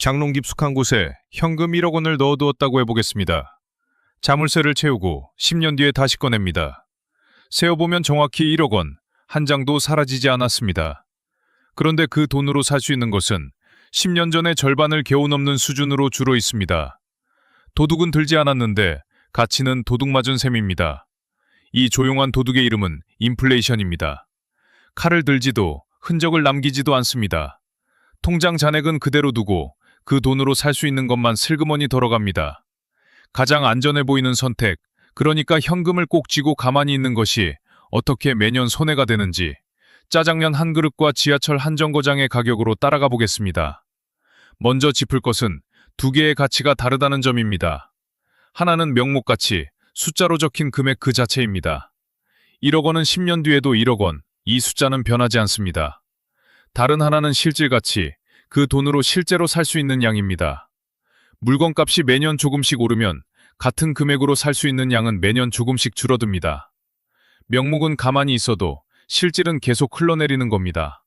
장롱 깊숙한 곳에 현금 1억 원을 넣어두었다고 해보겠습니다. 자물쇠를 채우고 10년 뒤에 다시 꺼냅니다. 세어보면 정확히 1억 원, 한 장도 사라지지 않았습니다. 그런데 그 돈으로 살 수 있는 것은 10년 전의 절반을 겨우 넘는 수준으로 줄어 있습니다. 도둑은 들지 않았는데 가치는 도둑 맞은 셈입니다. 이 조용한 도둑의 이름은 인플레이션입니다. 칼을 들지도 흔적을 남기지도 않습니다. 통장 잔액은 그대로 두고 그 돈으로 살 수 있는 것만 슬그머니 덜어갑니다. 가장 안전해 보이는 선택, 그러니까 현금을 꼭 쥐고 가만히 있는 것이 어떻게 매년 손해가 되는지 짜장면 한 그릇과 지하철 한 정거장의 가격으로 따라가 보겠습니다. 먼저 짚을 것은 두 개의 가치가 다르다는 점입니다. 하나는 명목가치, 숫자로 적힌 금액 그 자체입니다. 1억 원은 10년 뒤에도 1억 원, 이 숫자는 변하지 않습니다. 다른 하나는 실질가치, 그 돈으로 실제로 살 수 있는 양입니다. 물건값이 매년 조금씩 오르면 같은 금액으로 살 수 있는 양은 매년 조금씩 줄어듭니다. 명목은 가만히 있어도 실질은 계속 흘러내리는 겁니다.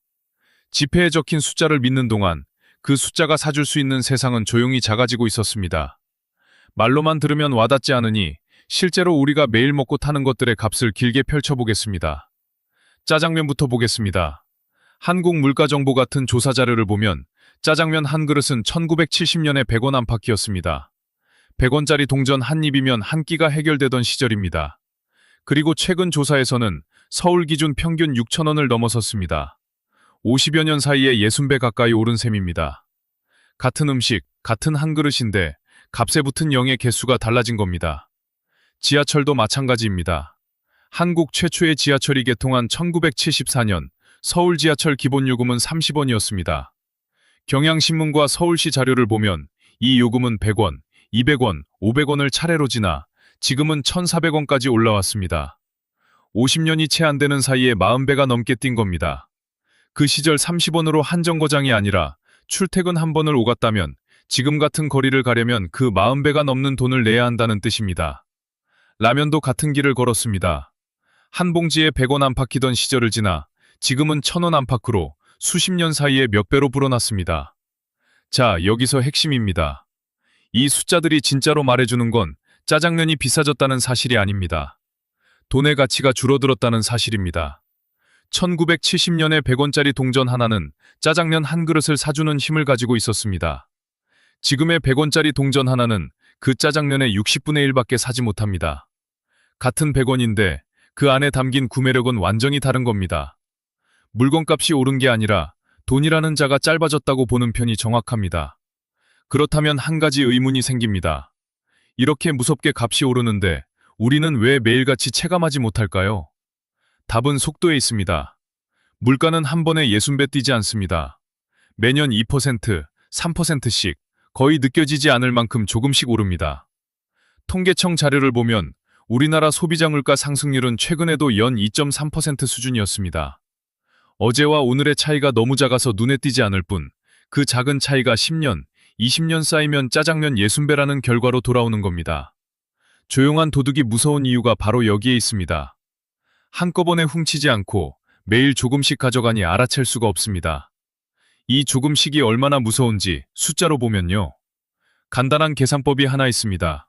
지폐에 적힌 숫자를 믿는 동안 그 숫자가 사줄 수 있는 세상은 조용히 작아지고 있었습니다. 말로만 들으면 와닿지 않으니 실제로 우리가 매일 먹고 타는 것들의 값을 길게 펼쳐보겠습니다. 짜장면부터 보겠습니다. 한국물가정보 같은 조사 자료를 보면 짜장면 한 그릇은 1970년에 100원 안팎이었습니다. 100원짜리 동전 한 입이면 한 끼가 해결되던 시절입니다. 그리고 최근 조사에서는 서울 기준 평균 6,000원을 넘어섰습니다. 50여 년 사이에 60배 가까이 오른 셈입니다. 같은 음식, 같은 한 그릇인데 값에 붙은 0의 개수가 달라진 겁니다. 지하철도 마찬가지입니다. 한국 최초의 지하철이 개통한 1974년 서울 지하철 기본요금은 30원이었습니다. 경향신문과 서울시 자료를 보면 이 요금은 100원, 200원, 500원을 차례로 지나 지금은 1,400원까지 올라왔습니다. 50년이 채 안 되는 사이에 40배가 넘게 뛴 겁니다. 그 시절 30원으로 한 정거장이 아니라 출퇴근 한 번을 오갔다면 지금 같은 거리를 가려면 그 40배가 넘는 돈을 내야 한다는 뜻입니다. 라면도 같은 길을 걸었습니다. 한 봉지에 100원 안팎이던 시절을 지나 지금은 1,000원 안팎으로 수십 년 사이에 몇 배로 불어났습니다. 자, 여기서 핵심입니다. 이 숫자들이 진짜로 말해주는 건 짜장면이 비싸졌다는 사실이 아닙니다. 돈의 가치가 줄어들었다는 사실입니다. 1970년에 100원짜리 동전 하나는 짜장면 한 그릇을 사주는 힘을 가지고 있었습니다. 지금의 100원짜리 동전 하나는 그 짜장면의 60분의 1밖에 사지 못합니다. 같은 100원인데 그 안에 담긴 구매력은 완전히 다른 겁니다. 물건값이 오른 게 아니라 돈이라는 자가 짧아졌다고 보는 편이 정확합니다. 그렇다면 한 가지 의문이 생깁니다. 이렇게 무섭게 값이 오르는데 우리는 왜 매일같이 체감하지 못할까요? 답은 속도에 있습니다. 물가는 한 번에 60배 뛰지 않습니다. 매년 2%, 3%씩 거의 느껴지지 않을 만큼 조금씩 오릅니다. 통계청 자료를 보면 우리나라 소비자 물가 상승률은 최근에도 연 2.3% 수준이었습니다. 어제와 오늘의 차이가 너무 작아서 눈에 띄지 않을 뿐 그 작은 차이가 10년, 20년 쌓이면 짜장면 60배라는 결과로 돌아오는 겁니다. 조용한 도둑이 무서운 이유가 바로 여기에 있습니다. 한꺼번에 훔치지 않고 매일 조금씩 가져가니 알아챌 수가 없습니다. 이 조금씩이 얼마나 무서운지 숫자로 보면요. 간단한 계산법이 하나 있습니다.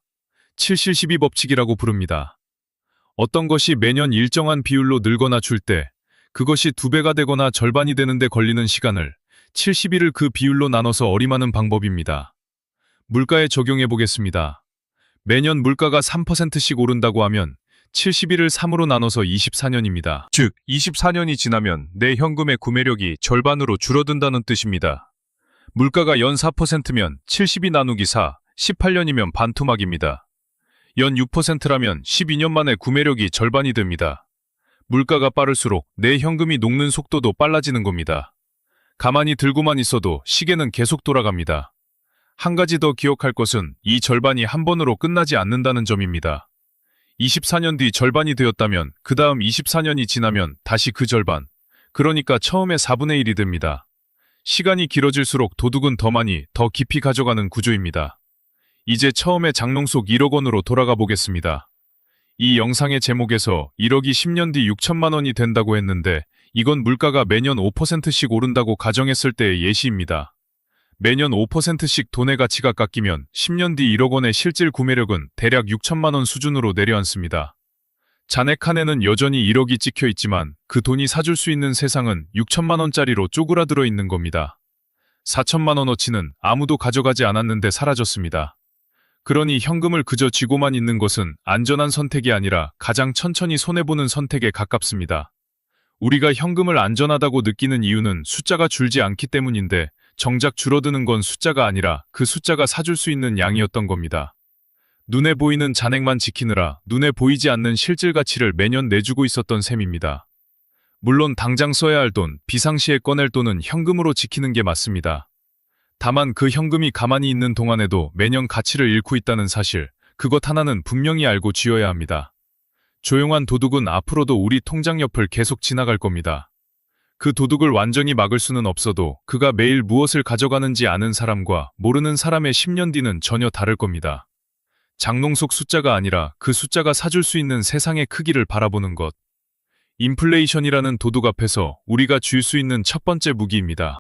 7-12 법칙이라고 부릅니다. 어떤 것이 매년 일정한 비율로 늘거나 줄 때 그것이 2배가 되거나 절반이 되는데 걸리는 시간을 71을 그 비율로 나눠서 어림하는 방법입니다. 물가에 적용해 보겠습니다. 매년 물가가 3%씩 오른다고 하면 71을 3으로 나눠서 24년입니다. 즉, 24년이 지나면 내 현금의 구매력이 절반으로 줄어든다는 뜻입니다. 물가가 연 4%면 72 나누기 4, 18년이면 반토막입니다. 연 6%라면 12년 만에 구매력이 절반이 됩니다. 물가가 빠를수록 내 현금이 녹는 속도도 빨라지는 겁니다. 가만히 들고만 있어도 시계는 계속 돌아갑니다. 한 가지 더 기억할 것은 이 절반이 한 번으로 끝나지 않는다는 점입니다. 24년 뒤 절반이 되었다면 그 다음 24년이 지나면 다시 그 절반, 그러니까 처음에 4분의 1이 됩니다. 시간이 길어질수록 도둑은 더 많이, 더 깊이 가져가는 구조입니다. 이제 처음에 장롱 속 1억 원으로 돌아가 보겠습니다. 이 영상의 제목에서 1억이 10년 뒤 6천만 원이 된다고 했는데 이건 물가가 매년 5%씩 오른다고 가정했을 때의 예시입니다. 매년 5%씩 돈의 가치가 깎이면 10년 뒤 1억 원의 실질 구매력은 대략 6천만 원 수준으로 내려앉습니다. 잔액 칸에는 여전히 1억이 찍혀 있지만 그 돈이 사줄 수 있는 세상은 6천만 원짜리로 쪼그라들어 있는 겁니다. 4천만 원어치는 아무도 가져가지 않았는데 사라졌습니다. 그러니 현금을 그저 쥐고만 있는 것은 안전한 선택이 아니라 가장 천천히 손해보는 선택에 가깝습니다. 우리가 현금을 안전하다고 느끼는 이유는 숫자가 줄지 않기 때문인데 정작 줄어드는 건 숫자가 아니라 그 숫자가 사줄 수 있는 양이었던 겁니다. 눈에 보이는 잔액만 지키느라 눈에 보이지 않는 실질 가치를 매년 내주고 있었던 셈입니다. 물론 당장 써야 할 돈, 비상시에 꺼낼 돈은 현금으로 지키는 게 맞습니다. 다만 그 현금이 가만히 있는 동안에도 매년 가치를 잃고 있다는 사실, 그것 하나는 분명히 알고 쥐어야 합니다. 조용한 도둑은 앞으로도 우리 통장 옆을 계속 지나갈 겁니다. 그 도둑을 완전히 막을 수는 없어도 그가 매일 무엇을 가져가는지 아는 사람과 모르는 사람의 10년 뒤는 전혀 다를 겁니다. 장롱 속 숫자가 아니라 그 숫자가 사줄 수 있는 세상의 크기를 바라보는 것. 인플레이션이라는 도둑 앞에서 우리가 쥘 수 있는 첫 번째 무기입니다.